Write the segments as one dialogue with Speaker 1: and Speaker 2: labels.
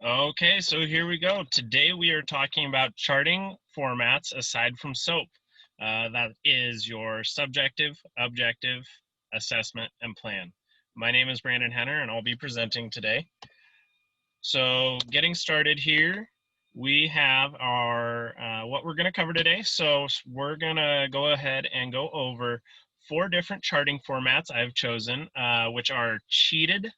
Speaker 1: Okay, so here we go. Today we are talking about charting formats aside from SOAP. That is your subjective, objective, assessment, and plan. My name is Brandon Henner, and I'll be presenting today. So getting started here, we have our what we're going to cover today. So we're going to go ahead and go over 4 different charting formats I've chosen, which are cheated,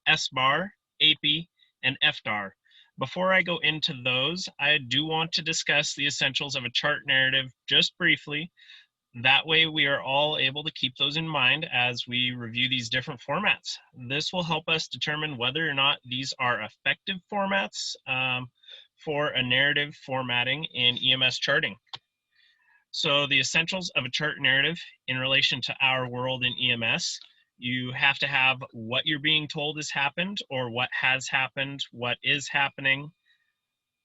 Speaker 1: S-bar, AP, and FDAR. Before I go into those, I do want to discuss the essentials of a chart narrative just briefly. That way we are all able to keep those in mind as we review these different formats. This will help us determine whether or not these are effective formats for a narrative formatting in EMS charting. So the essentials of a chart narrative in relation to our world in EMS, you have to have what you're being told has happened or what has happened, what is happening,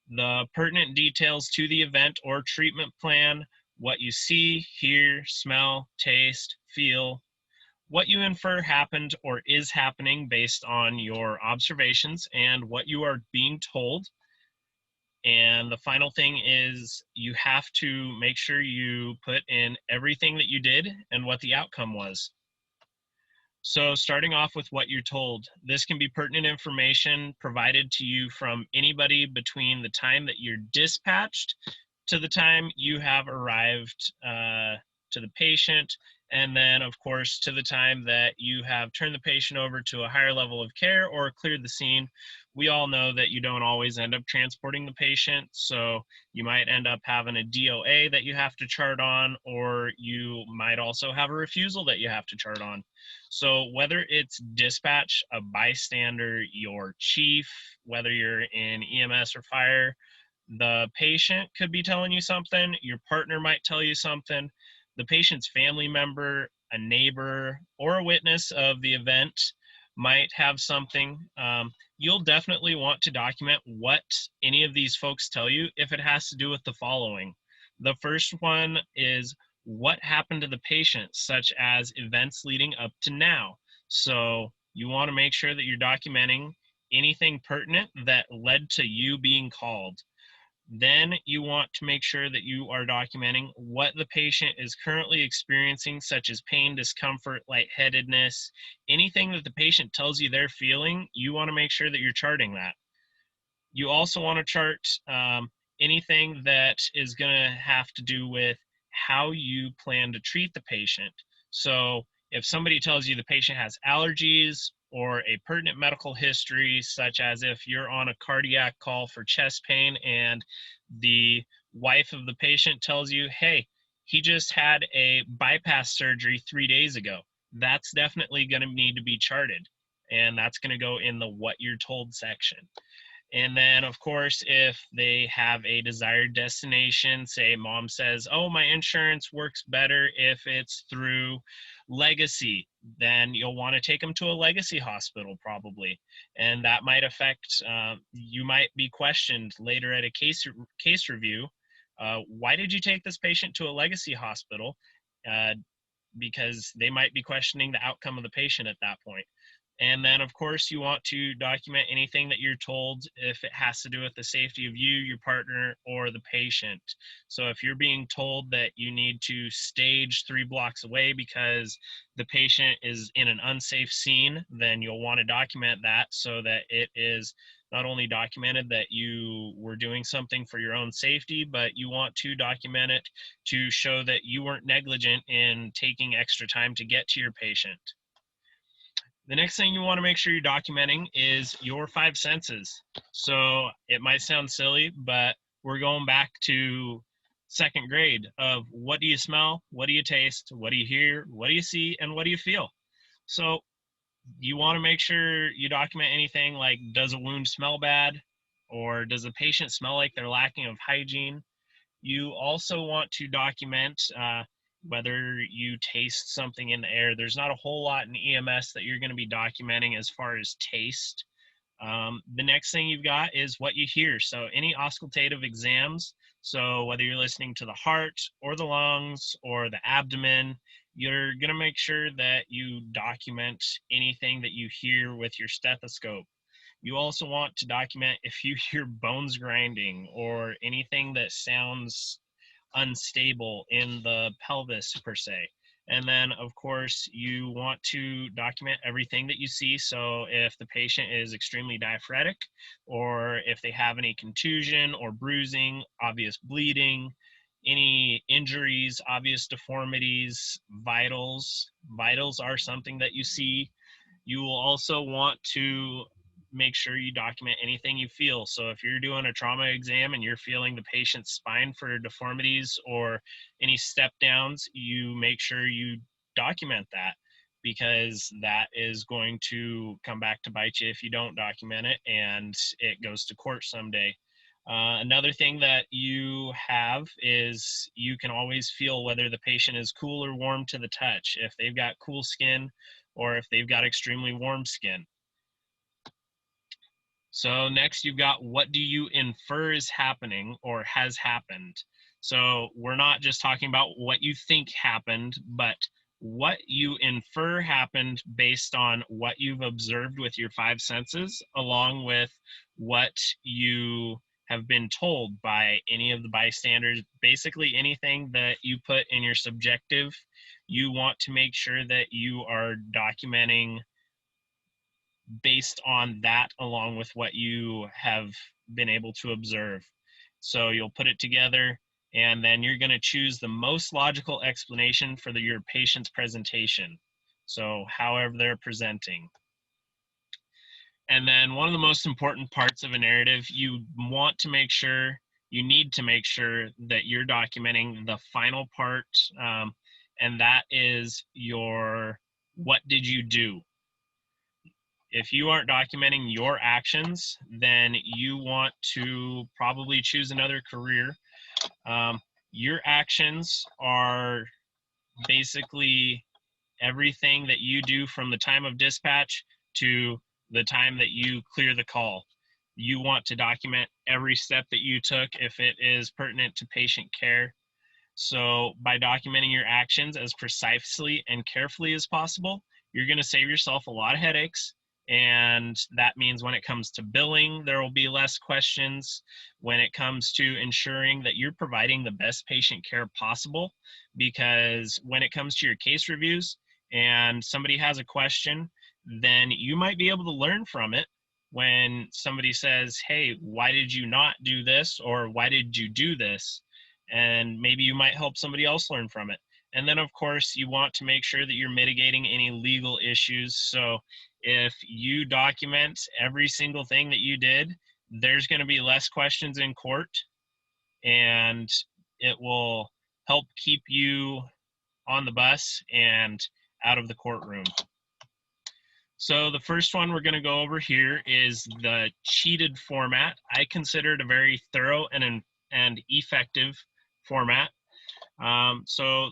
Speaker 1: the pertinent details to the event or treatment plan, what you see, hear, smell, taste, feel, what you infer happened or is happening based on your observations, and what you are being told. And the final thing is you have to make sure you put in everything that you did and what the outcome was. So starting off with what you're told, this can be pertinent information provided to you from anybody between the time that you're dispatched to the time you have arrived to the patient, and then of course to the time that you have turned the patient over to a higher level of care or cleared the scene. We all know that you don't always end up transporting the patient, so you might end up having a DOA that you have to chart on, or you might also have a refusal that you have to chart on. So whether it's dispatch, a bystander, your chief, whether you're in EMS or fire, the patient could be telling you something, your partner might tell you something, the patient's family member, a neighbor, or a witness of the event might have something. You'll definitely want to document what any of these folks tell you if it has to do with the following. The first one is what happened to the patient, such as events leading up to now. So you want to make sure that you're documenting anything pertinent that led to you being called. Then you want to make sure that you are documenting what the patient is currently experiencing, such as pain, discomfort, lightheadedness, anything that the patient tells you they're feeling. You want to make sure that you're charting that. You also want to chart anything that is going to have to do with how you plan to treat the patient. So if somebody tells you the patient has allergies or a pertinent medical history, such as if you're on a cardiac call for chest pain and the wife of the patient tells you, hey, he just had a bypass surgery 3 days ago, that's definitely going to need to be charted. And that's going to go in the what you're told section. And then, of course, if they have a desired destination, say mom says, oh, my insurance works better if it's through Legacy, then you'll want to take them to a Legacy hospital probably. And that might affect, you might be questioned later at a case review. Why did you take this patient to a Legacy hospital? Because they might be questioning the outcome of the patient at that point. And then, of course, you want to document anything that you're told if it has to do with the safety of you, your partner, or the patient. So if you're being told that you need to stage 3 blocks away because the patient is in an unsafe scene, then you'll want to document that so that it is not only documented that you were doing something for your own safety, but you want to document it to show that you weren't negligent in taking extra time to get to your patient. The next thing you want to make sure you're documenting is your 5 senses. So it might sound silly, but we're going back to 2nd grade of what do you smell, what do you taste, what do you hear, what do you see, and what do you feel. So you want to make sure you document anything like, does a wound smell bad, or does the patient smell like they're lacking of hygiene? You also want to document whether you taste something in the air. There's not a whole lot in EMS that you're going to be documenting as far as taste. The next thing you've got is what you hear. So any auscultative exams, so whether you're listening to the heart or the lungs or the abdomen, you're going to make sure that you document anything that you hear with your stethoscope. You also want to document if you hear bones grinding or anything that sounds unstable in the pelvis per se. And then, of course, you want to document everything that you see. So if the patient is extremely diaphoretic, or if they have any contusion or bruising, obvious bleeding, any injuries, obvious deformities, vitals. Vitals are something that you see. You will also want to make sure you document anything you feel. So if you're doing a trauma exam and you're feeling the patient's spine for deformities or any step downs, you make sure you document that, because that is going to come back to bite you if you don't document it and it goes to court someday. Another thing that you have is you can always feel whether the patient is cool or warm to the touch, if they've got cool skin or if they've got extremely warm skin. So next you've got, what do you infer is happening or has happened? So we're not just talking about what you think happened, but what you infer happened based on what you've observed with your five senses, along with what you have been told by any of the bystanders. Basically anything that you put in your subjective, you want to make sure that you are documenting based on that, along with what you have been able to observe. So you'll put it together, and then you're going to choose the most logical explanation for your patient's presentation. So however they're presenting. And then one of the most important parts of a narrative, you need to make sure that you're documenting the final part, and that is your what did you do. If you aren't documenting your actions, then you want to probably choose another career. Your actions are basically everything that you do from the time of dispatch to the time that you clear the call. You want to document every step that you took if it is pertinent to patient care. So by documenting your actions as precisely and carefully as possible, you're going to save yourself a lot of headaches. And that means when it comes to billing, there will be less questions. When it comes to ensuring that you're providing the best patient care possible, because when it comes to your case reviews and somebody has a question, then you might be able to learn from it. When somebody says, hey, why did you not do this? Or why did you do this? And maybe you might help somebody else learn from it. And then, of course, you want to make sure that you're mitigating any legal issues. So if you document every single thing that you did, there's going to be less questions in court, and it will help keep you on the bus and out of the courtroom. So the first one we're going to go over here is the cheated format. I consider it a very thorough and effective format. So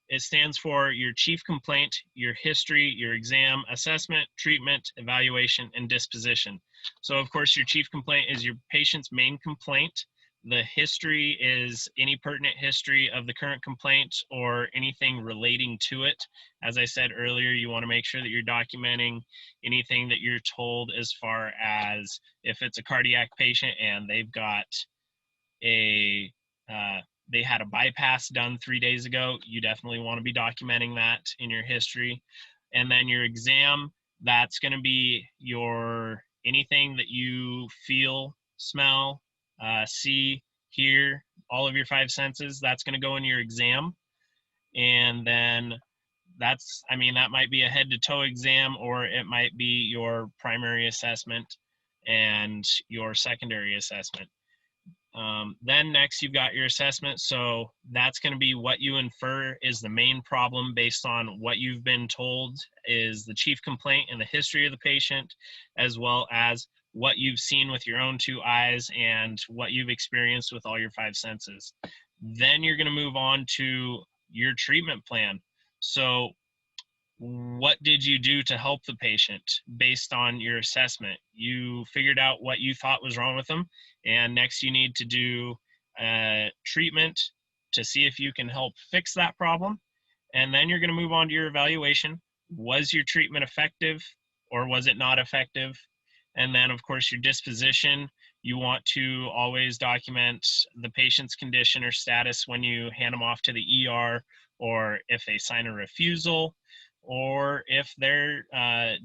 Speaker 1: it stands for your chief complaint, your history, your exam, assessment, treatment, evaluation, and disposition. So of course, your chief complaint is your patient's main complaint. The history is any pertinent history of the current complaint or anything relating to it. As I said earlier, you want to make sure that you're documenting anything that you're told, as far as if it's a cardiac patient and they've got they had a bypass done 3 days ago, you definitely want to be documenting that in your history. And then your exam, that's going to be your anything that you feel, smell, see, hear, all of your five senses, that's going to go in your exam. And then that might be a head to toe exam, or it might be your primary assessment and your secondary assessment. Then next you've got your assessment. So that's going to be what you infer is the main problem based on what you've been told is the chief complaint and the history of the patient, as well as what you've seen with your own two eyes and what you've experienced with all your five senses. Then you're going to move on to your treatment plan. So what did you do to help the patient based on your assessment? You figured out what you thought was wrong with them, and next you need to do treatment to see if you can help fix that problem. And then you're going to move on to your evaluation. Was your treatment effective or was it not effective? And then, of course, your disposition. You want to always document the patient's condition or status when you hand them off to the ER, or if they sign a refusal, or if they're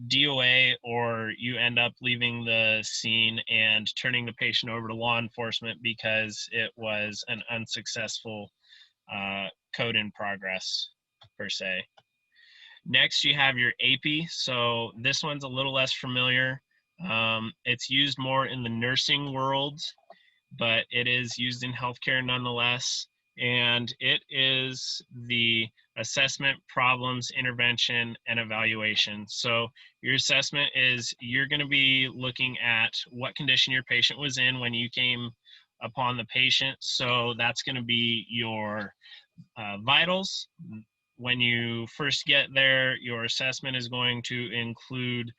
Speaker 1: DOA, or you end up leaving the scene and turning the patient over to law enforcement because it was an unsuccessful code in progress, per se. Next, you have your AP. So this one's a little less familiar. It's used more in the nursing world, but it is used in healthcare nonetheless. And it is the assessment, problems, intervention, and evaluation. So your assessment is you're going to be looking at what condition your patient was in when you came upon the patient. So that's going to be your vitals. When you first get there, your assessment is going to include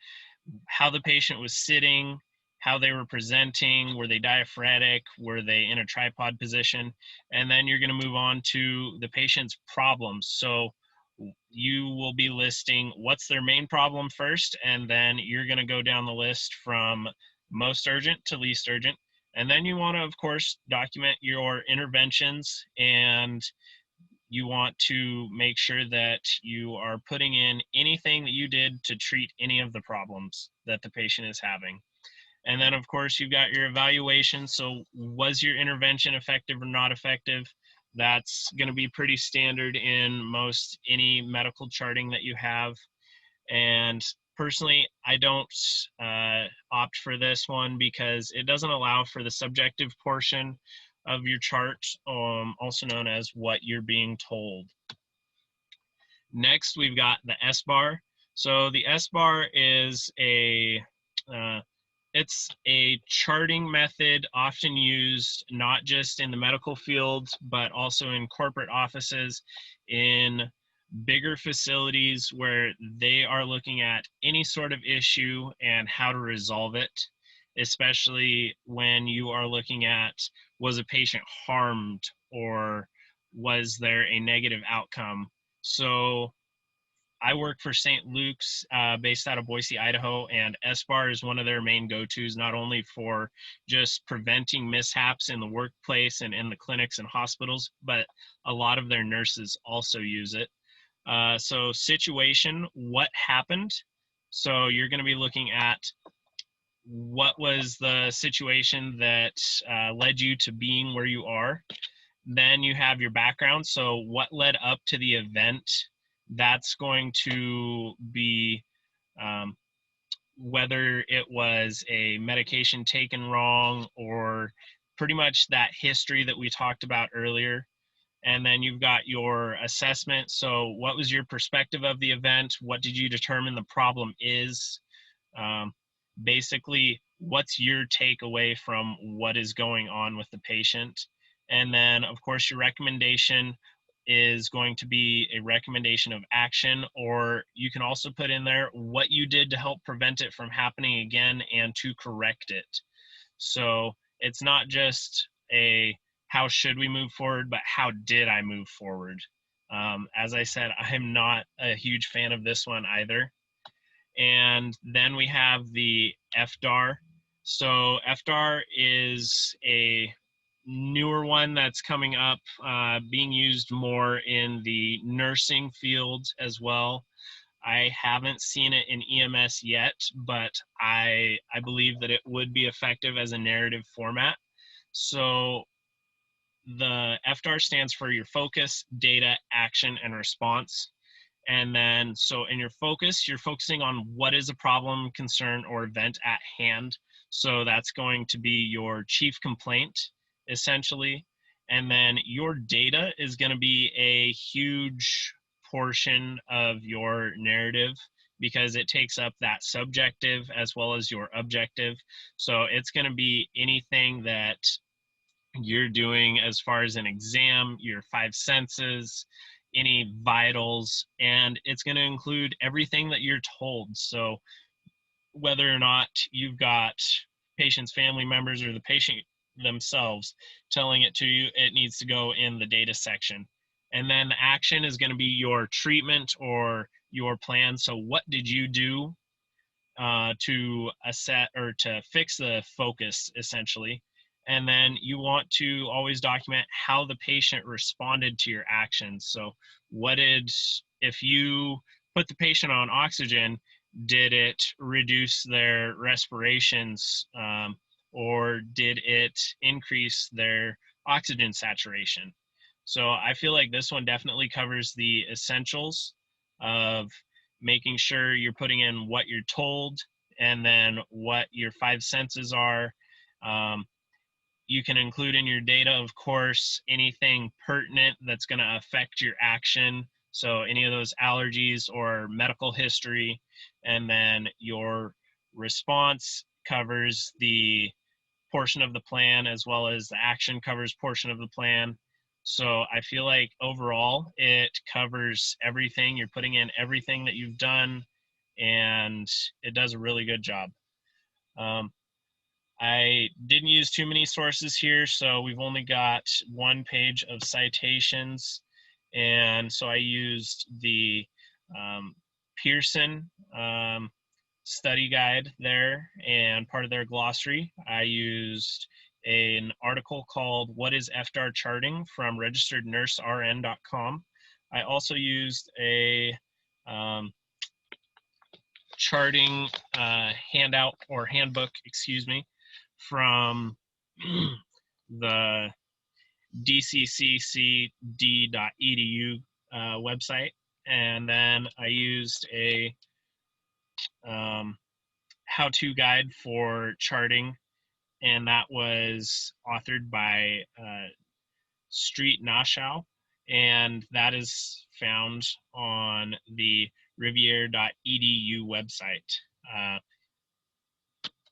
Speaker 1: how the patient was sitting, how they were presenting, were they diaphoretic, were they in a tripod position, and then you're going to move on to the patient's problems. So you will be listing what's their main problem first, and then you're going to go down the list from most urgent to least urgent. And then you want to, of course, document your interventions, and you want to make sure that you are putting in anything that you did to treat any of the problems that the patient is having. And then, of course, you've got your evaluation. So was your intervention effective or not effective? That's going to be pretty standard in most any medical charting that you have. And personally, I don't opt for this one because it doesn't allow for the subjective portion of your chart, also known as what you're being told. Next, we've got the S-bar. So the S-bar is it's a charting method often used not just in the medical field, but also in corporate offices, in bigger facilities where they are looking at any sort of issue and how to resolve it, especially when you are looking at, was a patient harmed or was there a negative outcome? So I work for St. Luke's, based out of Boise, Idaho, and SBAR is one of their main go-tos, not only for just preventing mishaps in the workplace and in the clinics and hospitals, but a lot of their nurses also use it. So situation, what happened? So you're going to be looking at what was the situation that led you to being where you are. Then you have your background. So what led up to the event? That's going to be whether it was a medication taken wrong or pretty much that history that we talked about earlier. And then you've got your assessment. So what was your perspective of the event? What did you determine the problem is? Basically, what's your takeaway from what is going on with the patient? And then, of course, your recommendation is going to be a recommendation of action, or you can also put in there what you did to help prevent it from happening again and to correct it. So it's not just a how should we move forward, but how did I move forward? As I said, I'm not a huge fan of this one either. And then we have the FDAR. So FDAR is a newer one that's coming up, being used more in the nursing field as well. I haven't seen it in EMS yet, but I believe that it would be effective as a narrative format. So the FDAR stands for your focus, data, action, and response. And then, so in your focus, you're focusing on what is a problem, concern, or event at hand. So that's going to be your chief complaint, essentially. And then your data is going to be a huge portion of your narrative because it takes up that subjective as well as your objective. So it's going to be anything that you're doing as far as an exam, your 5 senses, any vitals, and it's going to include everything that you're told. So whether or not you've got patient's family members or the patient themselves telling it to you, it needs to go in the data section. And then the action is going to be your treatment or your plan. So what did you do to assess or to fix the focus essentially. And then you want to always document how the patient responded to your actions. So if you put the patient on oxygen, did it reduce their respirations, or did it increase their oxygen saturation? So I feel like this one definitely covers the essentials of making sure you're putting in what you're told and then what your five senses are. Um, you can include in your data, of course, anything pertinent that's going to affect your action. So any of those allergies or medical history. And then your response covers the portion of the plan, as well as the action covers portion of the plan. So I feel like overall it covers everything. You're putting in everything that you've done, and it does a really good job. I didn't use too many sources here, so we've only got one page of citations. And so I used the Pearson study guide there and part of their glossary. I used an article called What is FDAR Charting from registerednursern.com. I also used a charting handout or handbook, excuse me, from the dcccd.edu website. And then I used a how-to guide for charting, and that was authored by Street Nashow, and that is found on the riviere.edu website.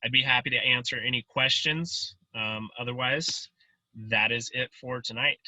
Speaker 1: I'd be happy to answer any questions. Otherwise, that is it for tonight.